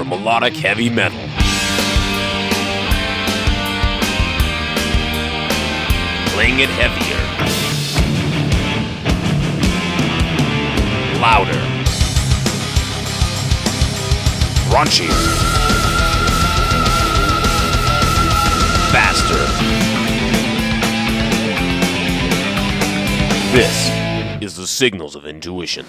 for melodic heavy metal. Playing it heavier, louder, raunchier, faster. This is the Signals of Intuition.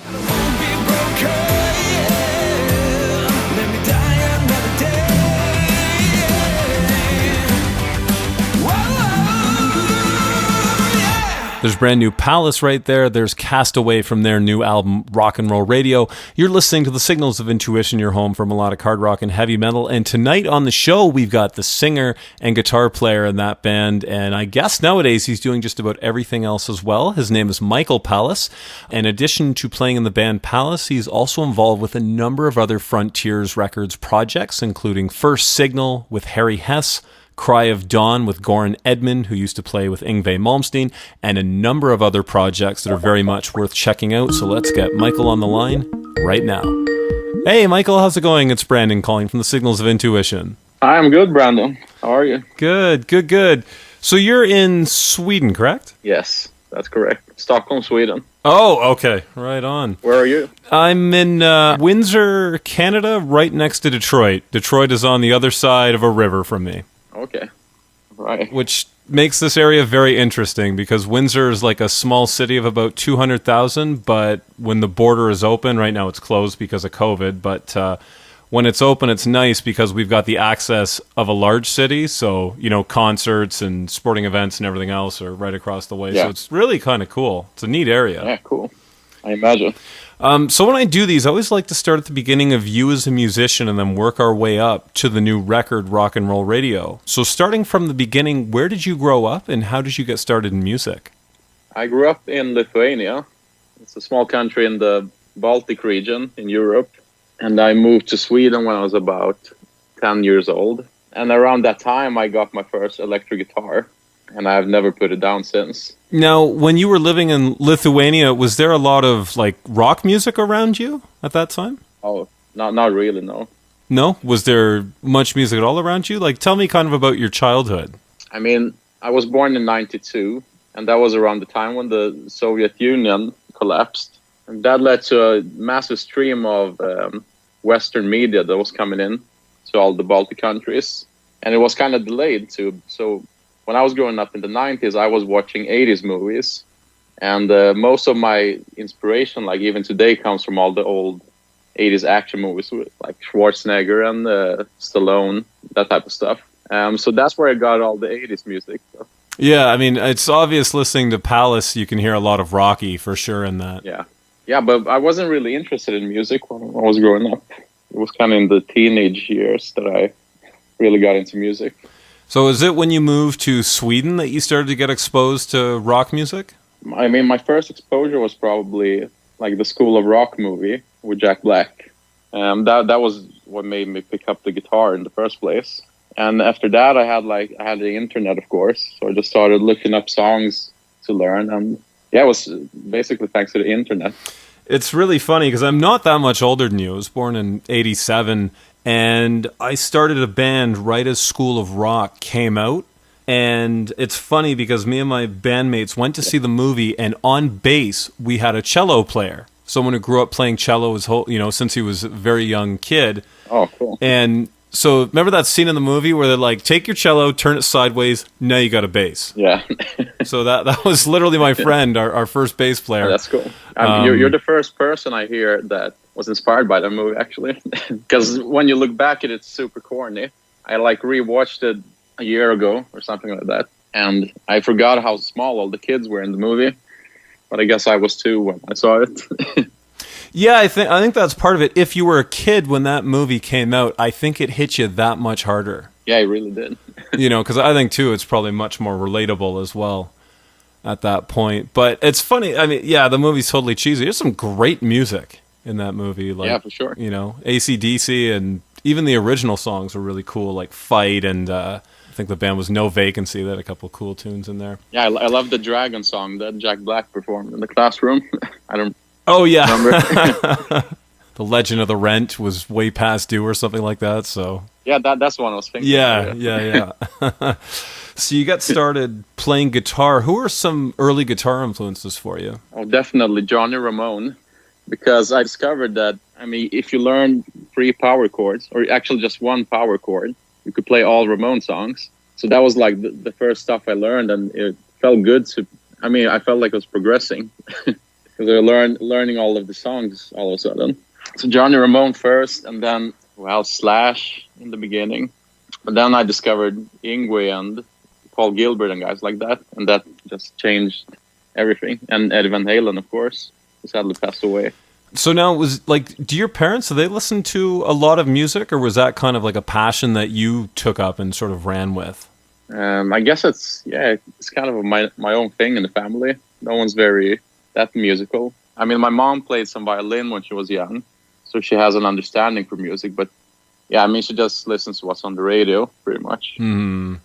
There's brand new Palace right there. There's Castaway from their new album, Rock and Roll Radio. You're listening to the Signals of Intuition, your home for melodic hard rock and heavy metal. And tonight on the show, we've got the singer and guitar player in that band. And I guess nowadays he's doing just about everything else as well. His name is Michael Palace. In addition to playing in the band Palace, he's also involved with a number of other Frontiers Records projects, including First Signal with Harry Hess, Cry of Dawn with Goran Edman, who used to play with Yngwie Malmsteen, and a number of other projects that are very much worth checking out. So let's get Michael on the line right now. Hey, Michael, how's it going? It's Brandon calling from the Signals of Intuition. I'm good, Brandon. How are you? Good. So you're in Sweden, correct? Yes, that's correct. Stockholm, Sweden. Oh, okay. Right on. Where are you? I'm in Windsor, Canada, right next to Detroit. Detroit is on the other side of a river from me. Okay, right. Which makes this area very interesting because Windsor is like a small city of about 200,000, but when the border is open, right now it's closed because of COVID, but when it's open, it's nice because we've got the access of a large city, so, you know, concerts and sporting events and everything else are right across the way, So it's really kind of cool. It's a neat area. Yeah, cool. I imagine. So when I do these, I always like to start at the beginning of you as a musician and then work our way up to the new record, Rock and Roll Radio. So starting from the beginning, where did you grow up and how did you get started in music? I grew up in Lithuania. It's a small country in the Baltic region in Europe. And I moved to Sweden when I was about 10 years old. And around that time, I got my first electric guitar. And I've never put it down since. Now, when you were living in Lithuania, was there a lot of like rock music around you at that time? Oh, not really, no. No? Was there much music at all around you? Like, tell me kind of about your childhood. I mean, I was born in 92, and that was around the time when the Soviet Union collapsed. And that led to a massive stream of Western media that was coming in to all the Baltic countries. And it was kind of delayed too, so when I was growing up in the 90s, I was watching 80s movies. And most of my inspiration, like even today, comes from all the old 80s action movies, like Schwarzenegger and Stallone, that type of stuff. So that's where I got all the 80s music. So. Yeah, I mean, it's obvious listening to Palace, you can hear a lot of Rocky for sure in that. Yeah, but I wasn't really interested in music when I was growing up. It was kind of in the teenage years that I really got into music. So is it when you moved to Sweden that you started to get exposed to rock music? I mean, my first exposure was probably like the School of Rock movie with Jack Black. That was what made me pick up the guitar in the first place. And after that, I had the internet, of course. So I just started looking up songs to learn. And yeah, it was basically thanks to the internet. It's really funny because I'm not that much older than you. I was born in 87. And I started a band right as School of Rock came out. And it's funny because me and my bandmates went to see the movie, and on bass, we had a cello player. Someone who grew up playing cello since he was a very young kid. Oh, cool. And so remember that scene in the movie where they're like, take your cello, turn it sideways, now you got a bass. Yeah. So that was literally my friend, our first bass player. Oh, that's cool. You're the first person I hear that was inspired by that movie, actually. Because when you look back at it, it's super corny. I rewatched it a year ago or something like that. And I forgot how small all the kids were in the movie. But I guess I was too when I saw it. Yeah, I think that's part of it. If you were a kid when that movie came out, I think it hit you that much harder. Yeah, it really did. Because I think, too, it's probably much more relatable as well at that point. But it's funny. I mean, yeah, the movie's totally cheesy. There's some great music in that movie. Yeah, for sure. AC/DC, and even the original songs were really cool, like Fight, and I think the band was No Vacancy. They had a couple of cool tunes in there. Yeah, I love the Dragon song that Jack Black performed in the classroom. I don't Oh, yeah. remember. The Legend of the Rent was way past due or something like that. So Yeah, that's the one I was thinking. yeah. So you got started playing guitar. Who are some early guitar influences for you? Oh, definitely Johnny Ramone, because I discovered that, I mean, if you learn 3 power chords, or actually just 1 power chord, you could play all Ramone songs. So that was like the first stuff I learned, and it felt good to, I mean, I felt like I was progressing because I learning all of the songs all of a sudden. So Johnny Ramone first, and then, well, Slash in the beginning. But then I discovered Yngwie and Paul Gilbert and guys like that, and that just changed everything. And Eddie Van Halen, of course, who sadly passed away. So now, do your parents, do they listen to a lot of music, or was that kind of like a passion that you took up and sort of ran with? I guess it's kind of my own thing in the family. No one's very that musical. I mean, my mom played some violin when she was young, so she has an understanding for music. But yeah, I mean, she just listens to what's on the radio, pretty much. Mm.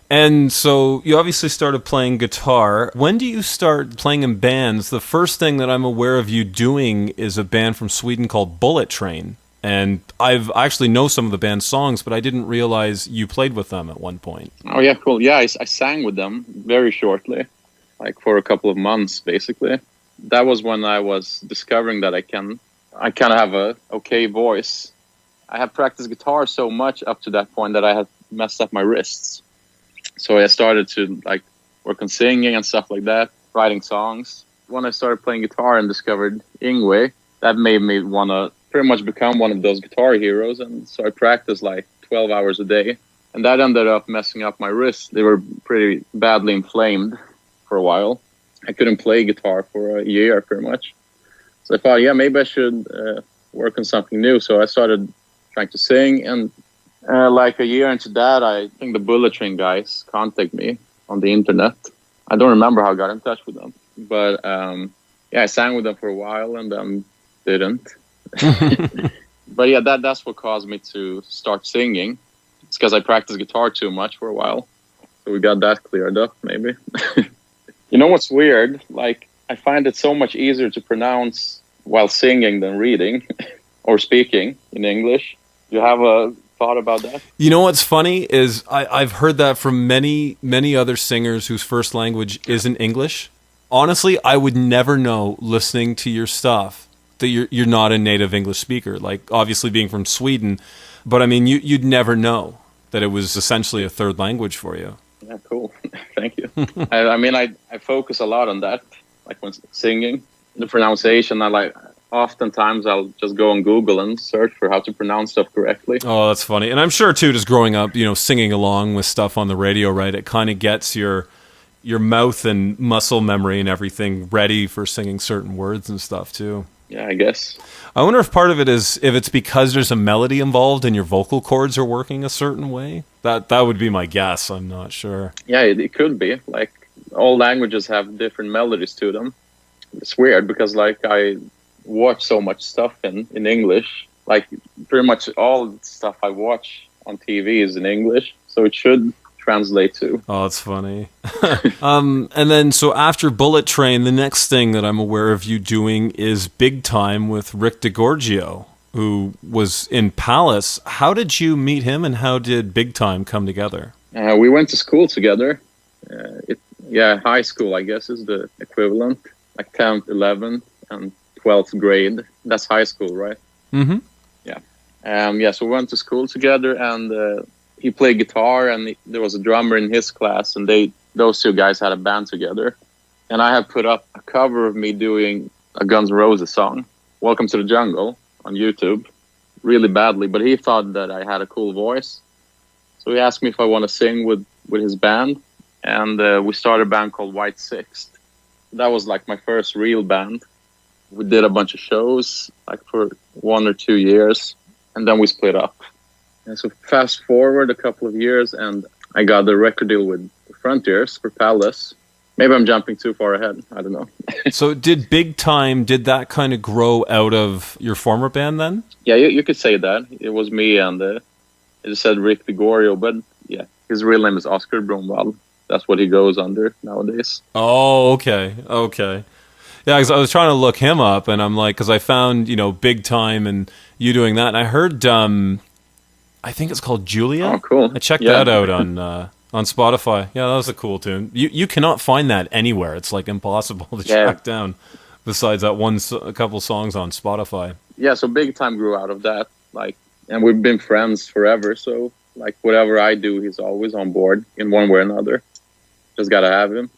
And so you obviously started playing guitar. When do you start playing in bands? The first thing that I'm aware of you doing is a band from Sweden called Bullet Train. And I actually know some of the band's songs, but I didn't realize you played with them at one point. Oh, yeah, cool. Yeah, I sang with them very shortly, like for a couple of months, basically. That was when I was discovering that I kind of have a okay voice. I had practiced guitar so much up to that point that I had messed up my wrists. So I started to like work on singing and stuff like that, writing songs. When I started playing guitar and discovered Yngwie, that made me want to pretty much become one of those guitar heroes. And so I practiced like 12 hours a day. And that ended up messing up my wrists. They were pretty badly inflamed for a while. I couldn't play guitar for a year pretty much. So I thought, yeah, maybe I should work on something new. So I started trying to sing, and like a year into that, I think the Bullet Train guys contacted me on the internet. I don't remember how I got in touch with them, but yeah, I sang with them for a while and then didn't. But yeah, that's what caused me to start singing. It's because I practiced guitar too much for a while, so we got that cleared up, maybe. You know what's weird? Like, I find it so much easier to pronounce while singing than reading or speaking in English. Do you have a thought about that? You know what's funny is I've heard that from many, many other singers whose first language isn't English. Honestly, I would never know listening to your stuff that you're not a native English speaker. Like, obviously being from Sweden, but I mean, you'd never know that it was essentially a third language for you. Yeah, cool. Thank you. I mean, I focus a lot on that, like when singing, the pronunciation. Oftentimes I'll just go on Google and search for how to pronounce stuff correctly. Oh, that's funny. And I'm sure too, just growing up, singing along with stuff on the radio, right? It kind of gets your mouth and muscle memory and everything ready for singing certain words and stuff too. Yeah, I guess. I wonder if part of it is if it's because there's a melody involved and your vocal cords are working a certain way. That would be my guess. I'm not sure. Yeah, it could be. Like, all languages have different melodies to them. It's weird because like I watch so much stuff in English. Like, pretty much all the stuff I watch on TV is in English, so it should translate to. Oh, that's funny. And then, so after Bullet Train, the next thing that I'm aware of you doing is Big Time with Rick DeGorgio, who was in Palace. How did you meet him, and how did Big Time come together? We went to school together. High school, I guess, is the equivalent. Like 10th, 11th, and 12th grade. That's high school, right? Mm-hmm. Yeah. So we went to school together, and he played guitar, and there was a drummer in his class, and those two guys had a band together. And I had put up a cover of me doing a Guns N' Roses song, Welcome to the Jungle, on YouTube, really badly, but he thought that I had a cool voice. So he asked me if I want to sing with his band, and we started a band called White Sixth. That was like my first real band. We did a bunch of shows like for 1 or 2 years, and then we split up. And so fast forward a couple of years, and I got the record deal with Frontiers for Palace. Maybe I'm jumping too far ahead. I don't know. So did Big Time, did that kind of grow out of your former band then? Yeah, you could say that. It was me, and it just said Rick DeGorgio, but yeah, his real name is Oscar Bromwall. That's what he goes under nowadays. Oh, okay. Yeah, 'cause I was trying to look him up, and I'm like, because I found, Big Time and you doing that, and I heard, I think it's called Julia. Oh, cool. I checked that out on Spotify. Yeah, that was a cool tune. You cannot find that anywhere. It's like impossible to track down. Besides that a couple songs on Spotify. Yeah, so Big Time grew out of that, and we've been friends forever. So whatever I do, he's always on board in one way or another. Just gotta have him.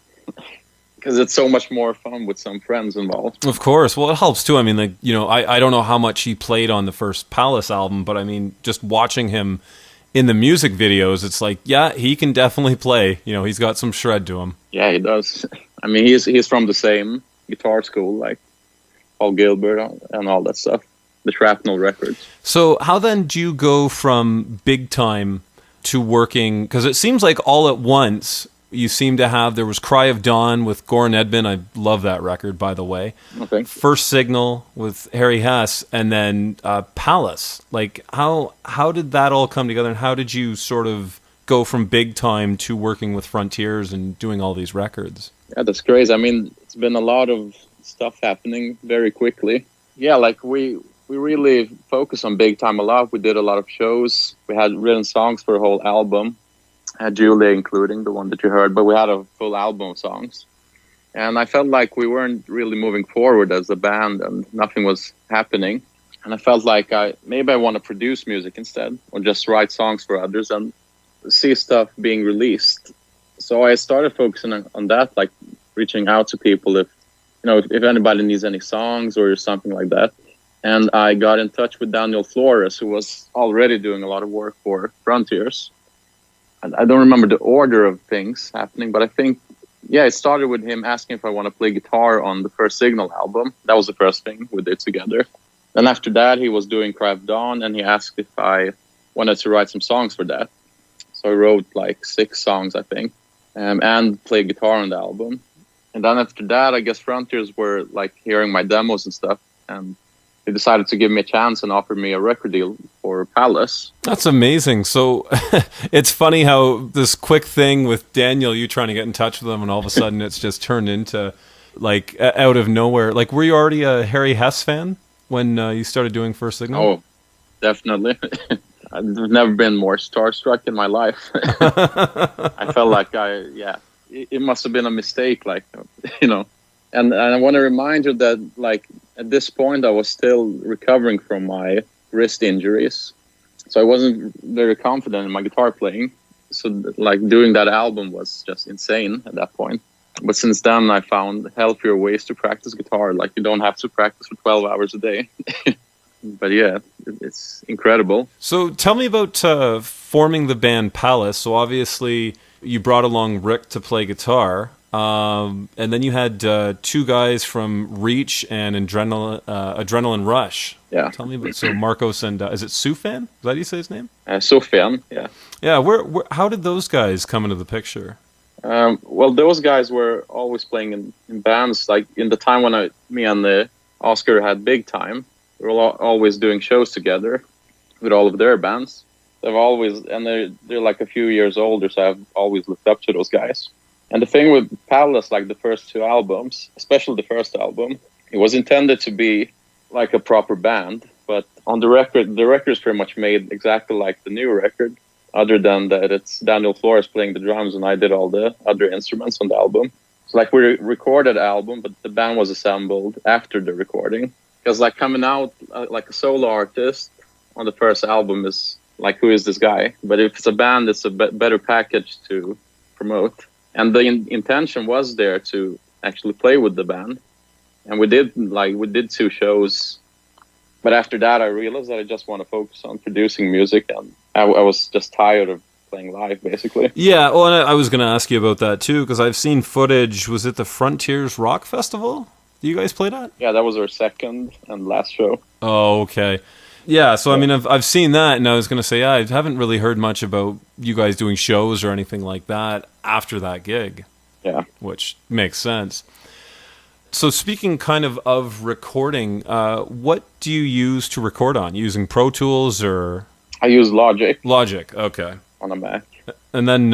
Because it's so much more fun with some friends involved. Of course. Well, it helps too. I mean, I don't know how much he played on the first Palace album, but I mean, just watching him in the music videos, it's like, yeah, he can definitely play. He's got some shred to him. Yeah, he does. I mean, he's from the same guitar school, like Paul Gilbert and all that stuff. The Shrapnel records. So how then do you go from Big Time to working? Because it seems like all at once... You seem to have, there was Cry of Dawn with Goran Edman. I love that record, by the way. Okay. First Signal with Harry Hess, and then Palace. Like, how did that all come together, and how did you sort of go from Big Time to working with Frontiers and doing all these records? Yeah, that's crazy. I mean, it's been a lot of stuff happening very quickly. Yeah, we really focused on Big Time a lot. We did a lot of shows. We had written songs for a whole album. Julia including the one that you heard, but we had a full album of songs. And I felt like we weren't really moving forward as a band and nothing was happening. And I felt like maybe I want to produce music instead, or just write songs for others and see stuff being released. So I started focusing on that, like reaching out to people if anybody needs any songs or something like that. And I got in touch with Daniel Flores, who was already doing a lot of work for Frontiers. I don't remember the order of things happening, but I think, it started with him asking if I want to play guitar on the First Signal album. That was the first thing we did together. Then after that, he was doing Cry of Dawn, and he asked if I wanted to write some songs for that. So I wrote 6 songs, I think, and played guitar on the album. And then after that, I guess Frontiers were hearing my demos and stuff, and they decided to give me a chance and offer me a record deal for Palace. That's amazing. So it's funny how this quick thing with Daniel, you trying to get in touch with him, and all of a sudden it's just turned into out of nowhere. Were you already a Harry Hess fan when you started doing First Signal? Oh, definitely. I've never been more starstruck in my life. I felt like it must have been a mistake, And I want to remind you that, at this point, I was still recovering from my wrist injuries. So I wasn't very confident in my guitar playing. So, doing that album was just insane at that point. But since then, I found healthier ways to practice guitar. You don't have to practice for 12 hours a day. But yeah, it's incredible. So tell me about forming the band Palace. So obviously, you brought along Rick to play guitar. And then you had 2 guys from Reach and Adrenaline Rush. Yeah. Tell me about Marcos and is it Sufjan? Is that how you say his name? Sufjan, yeah. Yeah. Where? How did those guys come into the picture? Well, those guys were always playing in bands. In the time when me and Oscar had Big Time, we were always doing shows together with all of their bands. They're a few years older, so I've always looked up to those guys. And the thing with Palace, the first 2 albums, especially the first album, it was intended to be a proper band. But on the record is pretty much made exactly like the new record, other than that it's Daniel Flores playing the drums and I did all the other instruments on the album. So we recorded the album, but the band was assembled after the recording. Because coming out a solo artist on the first album is who is this guy? But if it's a band, it's a better package to promote. And the intention was there to actually play with the band. And we did 2 shows. But after that, I realized that I just want to focus on producing music. And I was just tired of playing live, basically. Yeah, well, and I was going to ask you about that, too, because I've seen footage. Was it the Frontiers Rock Festival? Do you guys play that? Yeah, that was our second and last show. Oh, okay. Yeah, so I mean, I've seen that, and I was going to say, I haven't really heard much about you guys doing shows or anything like that after that gig. Yeah. Which makes sense. So speaking kind of recording, what do you use to record on? Using Pro Tools or? I use Logic. Logic, okay. On a Mac. And then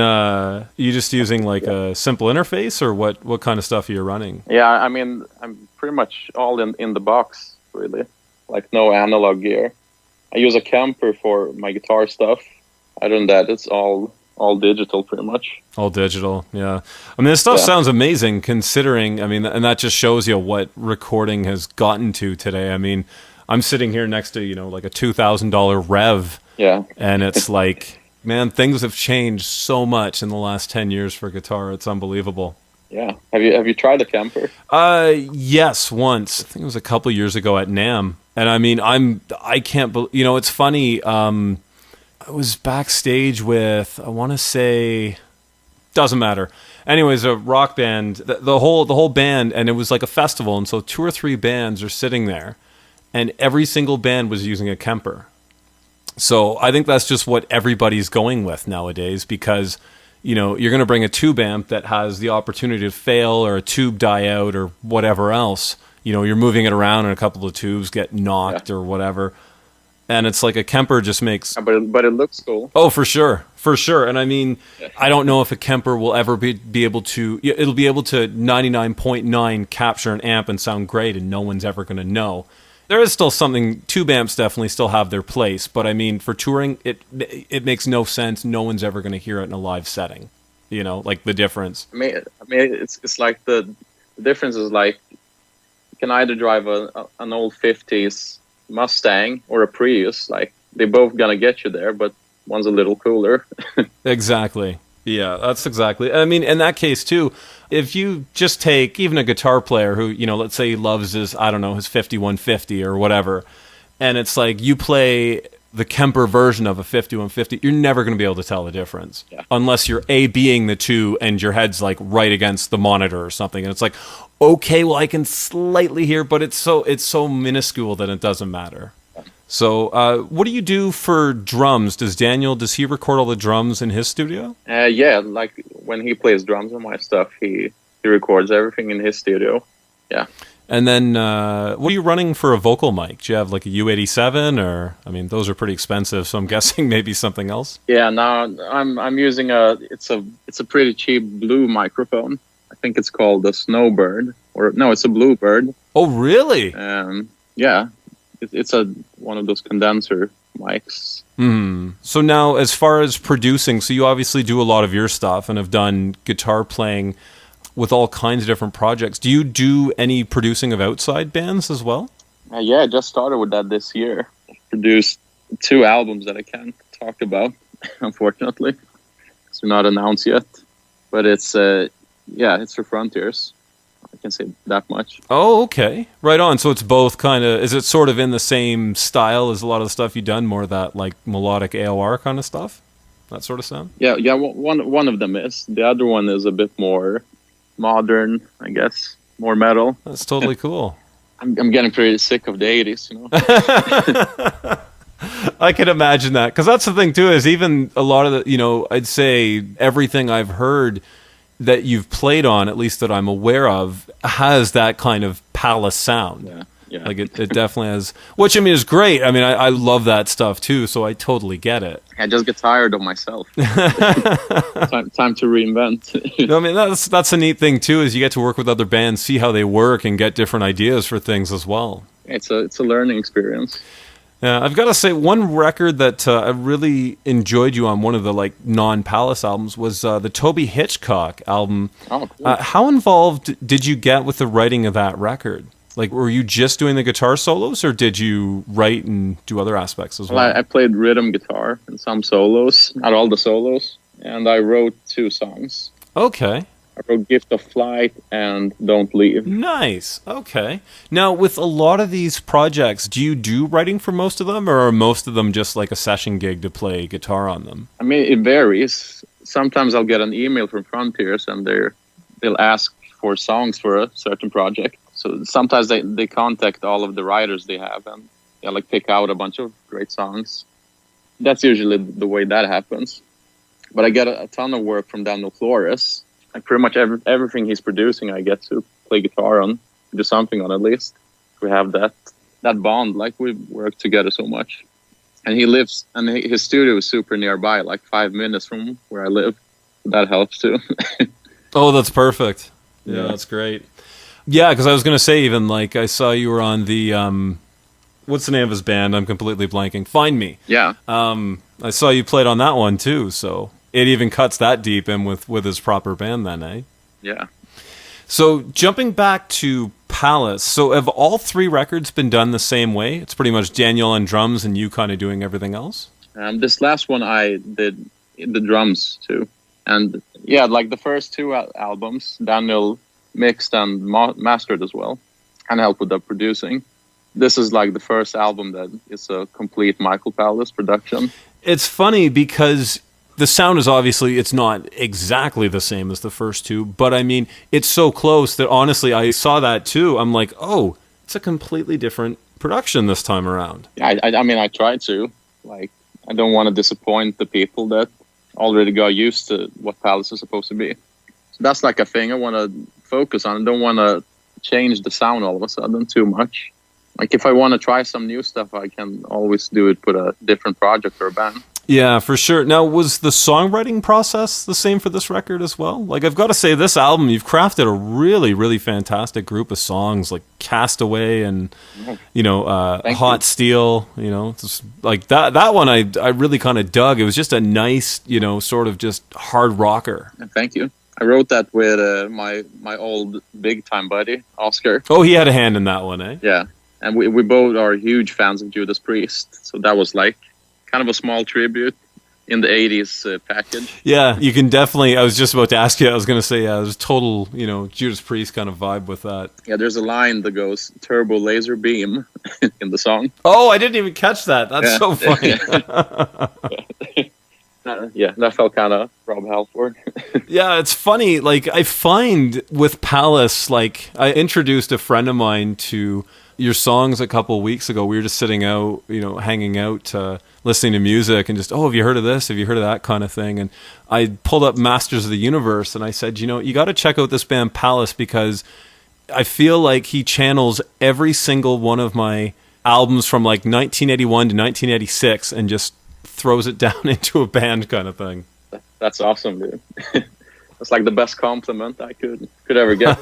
you just using a simple interface, or what kind of stuff are you running? Yeah, I mean, I'm pretty much all in the box, really. Like no analog gear. I use a Kemper for my guitar stuff. Other than that, it's all digital, pretty much. All digital, yeah. I mean, this stuff sounds amazing considering, I mean, and that just shows you what recording has gotten to today. I mean, I'm sitting here next to, like a $2,000 Rev. Yeah. And it's like, man, things have changed so much in the last 10 years for guitar. It's unbelievable. Yeah. Have you tried a Kemper? Yes, once. I think it was a couple years ago at NAMM. And I mean, I can't believe, it's funny. I was backstage with, I want to say, doesn't matter. Anyways, a rock band, the whole band, and it was like a festival. And so 2 or 3 bands are sitting there, and every single band was using a Kemper. So I think that's just what everybody's going with nowadays, because you're going to bring a tube amp that has the opportunity to fail, or a tube die out, or whatever else. You're moving it around and a couple of tubes get knocked or whatever. And it's like a Kemper just makes... But it looks cool. Oh, for sure. For sure. And I mean, I don't know if a Kemper will ever be able to... It'll be able to 99.9 capture an amp and sound great, and no one's ever going to know. There is still something... Tube amps definitely still have their place. But I mean, for touring, it makes no sense. No one's ever going to hear it in a live setting. Like the difference. I mean, it's like the difference is like... You can either drive an old 50s Mustang or a Prius. Like, they're both gonna get you there, but one's a little cooler. Exactly. Yeah, that's exactly. I mean, in that case too, if you just take even a guitar player who, let's say he loves his 5150 or whatever, and it's like you play the Kemper version of a 5150, you're never going to be able to tell the difference unless you're A-Bing the two and your head's like right against the monitor or something, and it's like, okay, well, I can slightly hear, but it's so minuscule that it doesn't matter. So, what do you do for drums? Does he record all the drums in his studio? Yeah, like when he plays drums on my stuff, he records everything in his studio. Yeah. And then, what are you running for a vocal mic? Do you have like a U87, or I mean, those are pretty expensive, so I'm guessing maybe something else. Yeah, no, I'm using it's a pretty cheap blue microphone. I think it's called a Snowbird, or no, it's a Bluebird. Oh, really? Yeah, it's one of those condenser mics. So now, as far as producing, so you obviously do a lot of your stuff and have done guitar playing with all kinds of different projects. Do you do any producing of outside bands as well? Yeah, I just started with that this year. Produced 2 albums that I can't talk about, unfortunately, because they're not announced yet. But it's for Frontiers. I can say that much. Oh, okay. Right on. So it's both kind of... Is it sort of in the same style as a lot of the stuff you've done? More that like melodic AOR kind of stuff? That sort of sound? Yeah. One of them is. The other one is a bit more modern, I guess. More metal. That's totally cool. I'm getting pretty sick of the 80s, I can imagine that. Because that's the thing, too, is even a lot of the... I'd say everything I've heard that you've played on, at least that I'm aware of, has that kind of palace sound. Yeah. Like it definitely has, which I mean is great. I mean, I love that stuff too, so I totally get it. I just get tired of myself. time to reinvent. I mean, that's a neat thing too, is you get to work with other bands, see how they work, and get different ideas for things as well. It's a learning experience. Yeah, I've got to say, one record that I really enjoyed you on, one of the like non-Palace albums, was the Toby Hitchcock album. Oh, cool. How involved did you get with the writing of that record? Like, were you just doing the guitar solos, or did you write and do other aspects as well? I played rhythm guitar and some solos, not all the solos, and I wrote 2 songs. Okay. I wrote Gift of Flight and Don't Leave. Nice. Okay. Now, with a lot of these projects, do you do writing for most of them, or are most of them just like a session gig to play guitar on them? I mean, it varies. Sometimes I'll get an email from Frontiers, and they'll ask for songs for a certain project. So sometimes they contact all of the writers they have, and they like pick out a bunch of great songs. That's usually the way that happens. But I get a ton of work from Daniel Flores. Like pretty much everything he's producing, I get to play guitar on, do something on at least. We have that bond, like we work together so much. And he lives, and his studio is super nearby, like 5 minutes from where I live. That helps too. Oh, that's perfect. Yeah, that's great. Yeah, because I was going to say, even like I saw you were on the what's the name of his band? I'm completely blanking. Find Me. Yeah. I saw you played on that one too, so it even cuts that deep in with his proper band then, eh? Yeah. So jumping back to Palace, so have all 3 records been done the same way? It's pretty much Daniel on drums and you kind of doing everything else? This last one I did the drums too. And yeah, like the first 2 albums, Daniel mixed and mastered as well, and helped with the producing. This is like the first album that is a complete Michael Palace production. It's funny because the sound is obviously, it's not exactly the same as the first 2, but I mean, it's so close that honestly, I saw that too. I'm like, oh, it's a completely different production this time around. Yeah, I mean, I tried to. Like, I don't want to disappoint the people that already got used to what Palace is supposed to be. So that's like a thing I want to focus on. I don't want to change the sound all of a sudden too much. Like, if I want to try some new stuff, I can always do it with a different project or a band. Yeah, for sure. Now, was the songwriting process the same for this record as well? Like, I've got to say, this album, you've crafted a really, really fantastic group of songs, like Castaway and, Hot Steel, just like that one I really kind of dug. It was just a nice, sort of just hard rocker. Thank you. I wrote that with my old big-time buddy, Oscar. Oh, he had a hand in that one, eh? Yeah, and we both are huge fans of Judas Priest, so that was like kind of a small tribute in the 80s package. Yeah, you can definitely, I was just about to ask you, I was going to say, yeah, there's total, Judas Priest kind of vibe with that. Yeah, there's a line that goes, turbo laser beam, in the song. Oh, I didn't even catch that. That's so funny. Yeah, that felt kind of Rob Halford. Yeah, it's funny. Like, I find with Palace, like, I introduced a friend of mine to your songs a couple of weeks ago. We were just sitting out, hanging out, listening to music and just, have you heard of this? Have you heard of that kind of thing? And I pulled up Masters of the Universe and I said, you got to check out this band Palace because I feel like he channels every single one of my albums from like 1981 to 1986 and just throws it down into a band kind of thing. That's awesome, dude. That's like the best compliment I could ever get.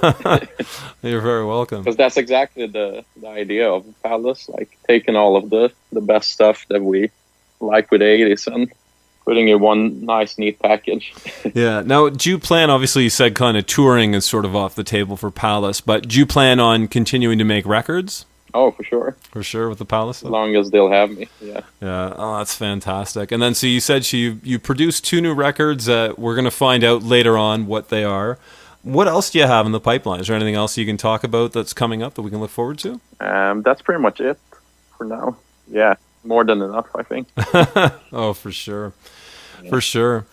You're very welcome. Because that's exactly the idea of Palace, like taking all of the best stuff that we like with the 80s and putting in one nice, neat package. Yeah. Now, do you plan, obviously you said kind of touring is sort of off the table for Palace, but do you plan on continuing to make records? Oh, for sure. For sure, with the Palace? As long as they'll have me, yeah. Yeah, oh, that's fantastic. And then, so you said you produced 2 new records. We're going to find out later on what they are. What else do you have in the pipeline? Is there anything else you can talk about that's coming up that we can look forward to? That's pretty much it for now. Yeah, more than enough, I think. Oh, for sure. Yeah. For sure.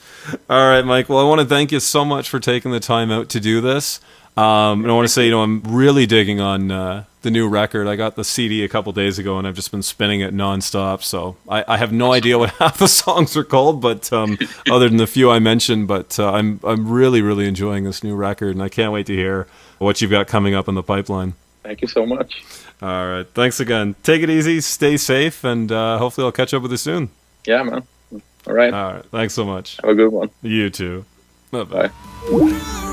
All right, Mike. Well, I want to thank you so much for taking the time out to do this. And I want to say, I'm really digging on the new record. I got the CD a couple days ago, and I've just been spinning it nonstop. So I have no idea what half the songs are called, but other than the few I mentioned. But I'm really, really enjoying this new record, and I can't wait to hear what you've got coming up in the pipeline. Thank you so much. All right. Thanks again. Take it easy. Stay safe, and hopefully I'll catch up with you soon. Yeah, man. All right. All right. Thanks so much. Have a good one. You too. Bye-bye. Bye.